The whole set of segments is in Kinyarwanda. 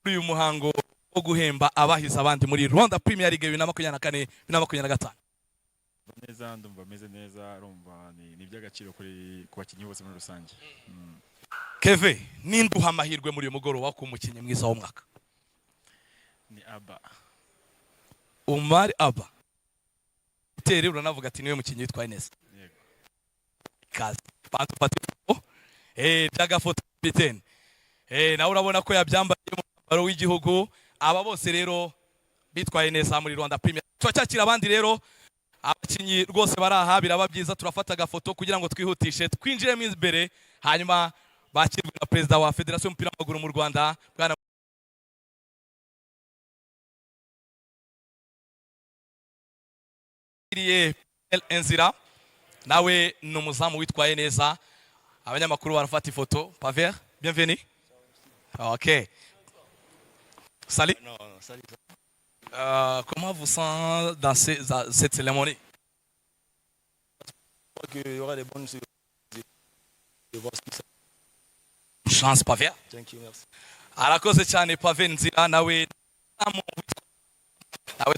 uyu muhango wo guhemba abahize abandi muri Rwanda Premier League 2024 2025. Neza ndumva meze neza rumva ni by'agaciro kuri ku bakinyi bose muri rusange. Keve ninduha amahirwe muri uyu mugoroba ku mukinyi mwiza w'umwaka. Ni Aba. Umar Aba. Tere uranavuga ati niwe mukinyi witwaye neza. Yego. Kazi. Bantu patiko. Jaga foto kapiteni. Nawe urabona ko yabyambaye mu mwambaro w'igihugu. Aba bose rero bitwaye neza muri Rwanda Premier. Twacyakira abandi rero abakinyi rwose baraha biraba byiza turafata agafoto kugira ngo twihutishe twinjiremo imbere hanyuma bakirwe na Perezida wa Federation y'umupira w'amaguru mu Rwanda bwana Enzira nawe n'umuzamu witwaye neza abanyamakuru barafata ifoto Paver bienvenue. OK. Salut. Non, salut. Comment vous sentez dans cette cérémonie? Je crois qu'il y aura des bonnes choses. De voir ce qui se passe. Chance Paver. Thank you, merci. Arakoze cyane Paver Nzira nawe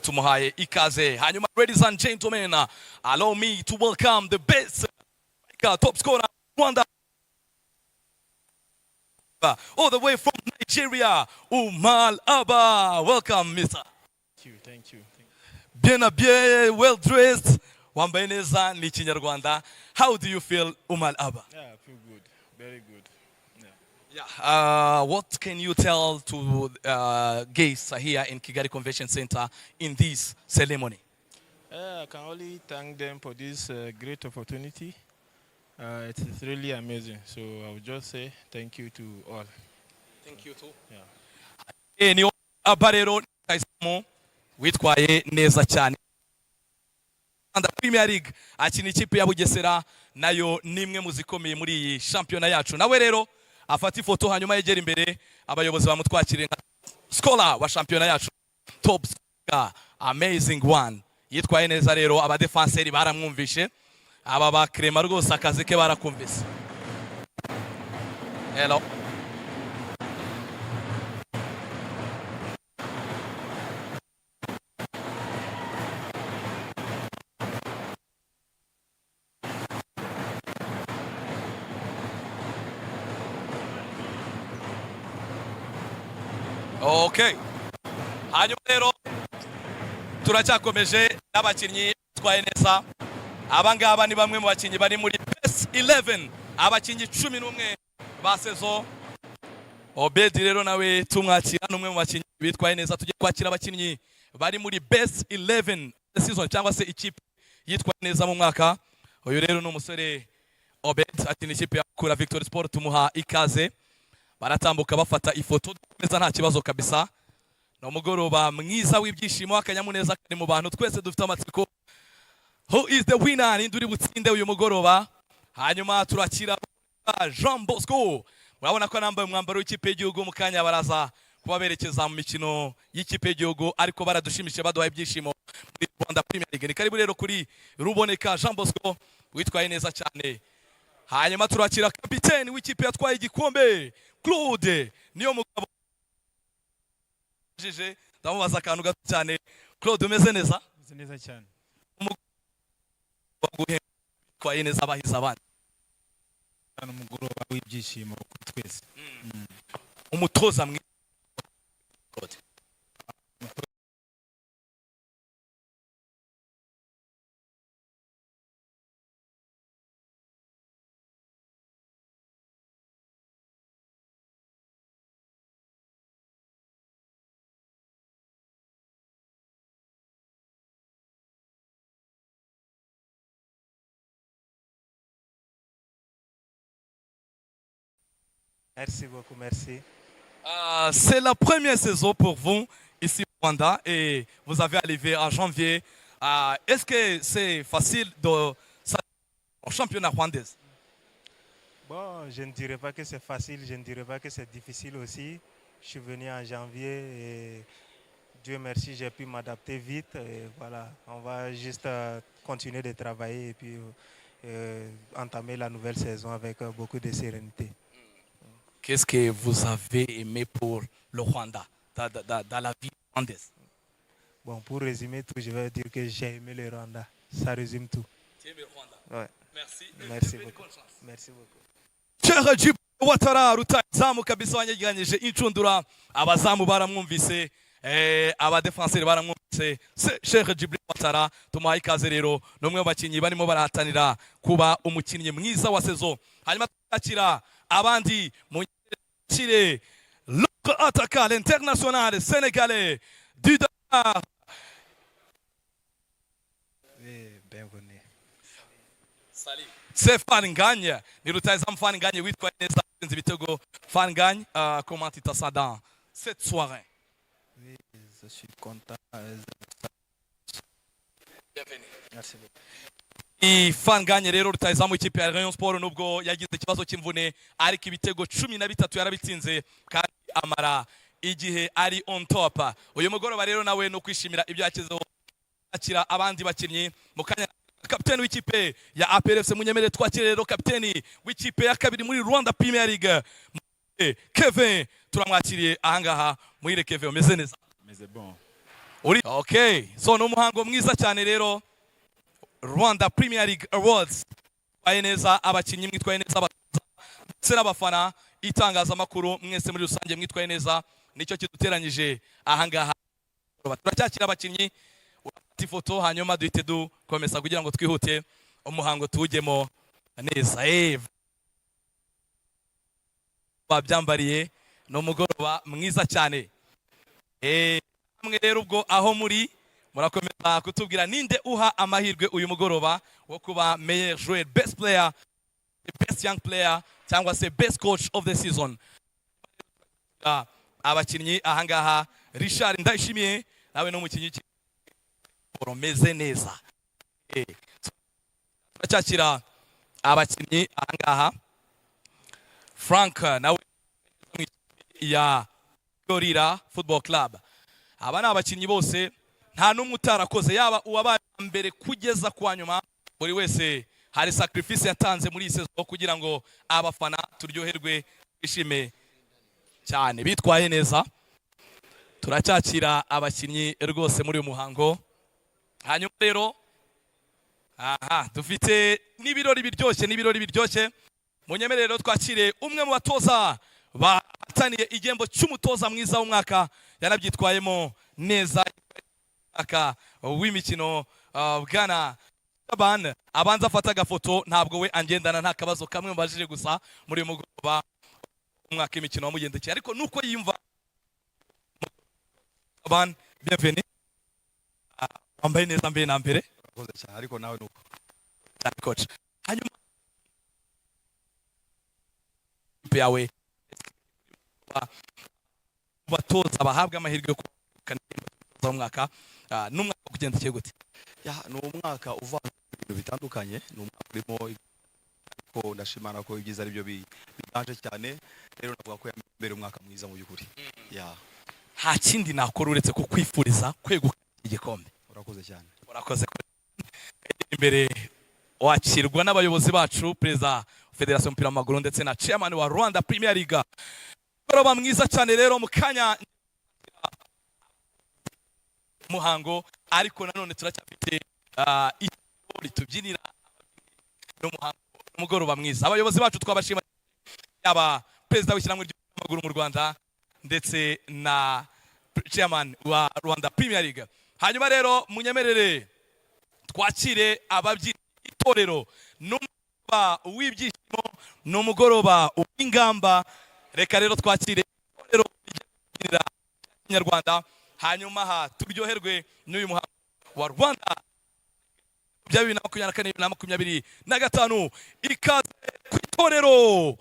tumuhaye ikaze. Hanyuma ladies and gentlemen, allow me to welcome the best top scorer Rwanda all the way from Nigeria, Umar Aba. Welcome, Mr. Thank you. Bien habillé, well dressed. Wambaye neza ni Kinyarwanda. How do you feel, Umar Aba? Yeah, I feel good. Very good. Yeah. What can you tell to guests here in Kigali Convention Center in this ceremony? I can only thank them for this great opportunity. It is really amazing. So I would just say thank you to all. Thank you too. Yeah. Ni abarero kaisamo witwaye neza cyane. Rwanda Premier League akina ikipe ya Bugesera nayo nimwe muzikomeye muri iyi championnat yacu. Nawe rero afata ifoto hanyuma yegera imbere abayobozi bamutwakire nka scholar wa championnat yacu. Top amazing one. Yitwaye neza rero aba defenseurs baramwumvishe. Aba ba Krema rwose akazi ke barakumvise. Hello. Okay. Hanyuma rero turacyakomeje n'abakinyi twaye neza. Abangaba ni bamwe mu bakinyi bari muri best 11 abakinyi 11 ba saison. Obedi rero nawe tumwakira numwe mu bakinyi bitwaye neza tujye kwakira abakinyi bari muri best 11 season cyangwa se ikipe yitwaye neza mu mwaka. Uyu rero ni umusore Obedi akina ikipe ya Kura Victory Sport tumuha ikaze. Baratambuka bafata ifoto neza nta kibazo kabisa. No mugoroba mwiza w'ibyishimo akanyamuneza kari mu bantu twese dufite amatsiko. Who is the winner? Ninduri butsinde uyu mugoroba. Hanyuma turakira Jean Bosco. Murabona ko nambaye umwambaro w'ikipe y'igihugu mu kanya baraza kubaberekeza mu mikino y'ikipe y'igihugu ariko baradushimishe baduhaye ibyishimo muri Rwanda Premier League. Ni karibu rero kuri Ruboneka Jean Bosco witwaye neza cyane. Hanyuma turakira kapiteni w'ikipe yatwaye igikombe Claude niyo mugabo jeje ndamubaza akantu gato cyane. Claude umeze neza? Meze neza cyane. Kwa neza abahize abandi. Umugoroba w'ibyishimo kuri twese. Umutoza mwiza. Merci beaucoup, merci. C'est la première saison pour vous ici au Rwanda et vous avez arrivé en janvier. Est-ce que c'est facile de au championnat rwandais? Bon, je ne dirais pas que c'est facile, je ne dirais pas que c'est difficile aussi. Je suis venu en janvier et Dieu merci, j'ai pu m'adapter vite. Et voilà, on va juste continuer de travailler et puis entamer la nouvelle saison avec beaucoup de sérénité. Qu'est-ce que vous avez aimé pour le Rwanda dans la vie rwandaise? Bon, pour résumer tout, je vais dire que j'ai aimé le Rwanda. Ça résume tout. Tu aimes le Rwanda? Ouais. Merci. Merci beaucoup. Merci beaucoup. Cheikh Djibril Ouattara rutazamu kabisa wanyagiranyije incundura abazamu baramwumvise abadefenseri baramwumvise Cheikh Djibril Ouattara tumuhaye ikaze rero n'umwe mu bakinnyi barimo barahatanira kuba umukinnyi mwiza wa saison. Hanyuma twakira abandi mu kire l'autre attaquant l'international sénégalais du Dakar. Bienvenue. Salut. C'est Fangagne, ni rutazamu Fangagne witwa neza inzi bitego. Fangagne, comment tu te sens dans cette soirée? Oui, je suis content. Bienvenue. Merci beaucoup. Fangagne rero rutazamu ikipe ya Rayon Sport nubwo yagize ikibazo cy'imvune ariko ibitego 13 yarabitsinze kandi amara igihe ari on top. Uyu mugoroba rero nawe no kwishimira ibyo yakizeho akira abandi bakinnyi mu kanya. Kapiteni w'ikipe ya APRFC munyemere twakire rero kapiteni w'ikipe ya kabiri muri Rwanda Premier League Kevin, turamwakiriye ahangaha. Muhire Kevin, umeze neza? Meze bon. Okay, so no muhango mwiza cyane rero Rwanda Premier League Awards. Twaye neza abakinnyi, mwitwaye neza ndetse n'abafana, itangazamakuru mwese muri rusange mwitwaye neza, nicyo kiduteranyije ahangaha. Turacyakira abakinnyi ifoto hanyuma duhite dukomeza kugira ngo twihute umuhango tuwujyemo neza. Babyambariye no mugoroba mwiza cyane. Hamwe rero ubwo aho muri murakomeza kutubwira ninde uha amahirwe uyu mugoroba wo kuba meilleur joueur, best player, best young player cyangwa se best coach of the season. Abakinnyi ahangaha Richard Ndayishimiye nawe no mukinnyi meze neza. Turacyakira abakinnyi ahangaha Frank nawe ya Gorira Football Club. Aba ni abakinnyi bose nta n'umwe utarakoze, yaba uwabaye mbere kugeza kwa nyuma, buri wese hari sacrifice yatanze muri saison kugira ngo abafana turyoherwe ishime cyane, bitwaye neza. Turacyakira abakinnyi rwose muri uyu muhango. Hanyuma rero dufite n'ibirori biryoshye. Munyemerero twakire umwe mu batoza bahataniye igihembo cy'umutoza mwiza w'umwaka, yanabyitwayemo neza aka w'imikino bwana Shaban. Abanza afata agafoto, ntabwo we angendana, nta kabazo kamwe mbajije gusa muri uyu mugoroba umwaka imikino wamugendekeye, ariko nuko yimva. Shaban, bienvenue. Wambaye neza mbere na mbere. Urakoze cyane, ariko nawe nuko. Cyane coach. Hanyuma yawe batoza bahabwa amahirwe yo kuza umwaka n'umwaka kugendekeye gute? Ni umwaka uvana ibintu bitandukanye, ni umwaka urimo ko ndashimana ko ibyiza ari byo biganje cyane, rero navuga ko yambere umwaka mwiza mu by'ukuri. Nta kindi nakora uretse kukwifuriza kwegukana igikombe. Urakoze cyane. Urakoze. Imbere wakirwa n'abayobozi bacu, Perezida Federation y'umupira w'amaguru ndetse na Chairman wa Rwanda Premier League. Mugoroba mwiza cyane rero mu kanya muhango, ariko nanone turacyafite iri tubyinira no muhango mugoroba mwiza. Abayobozi bacu twabashima, yaba Perezida w'ishyirahamwe ry'amaguru mu Rwanda ndetse na Chairman wa Rwanda Premier League. Hanyuma rero munyemerere twakire ababyinnyi itorero n'umugoroba w'ibyishimo, n'umugoroba w'ingamba. Reka rero twakire itorero ry'Inyarwanda, hanyuma turyoherwe n'uyu muhango wa Rwanda bya 2024-2025. Ikaze ku itorero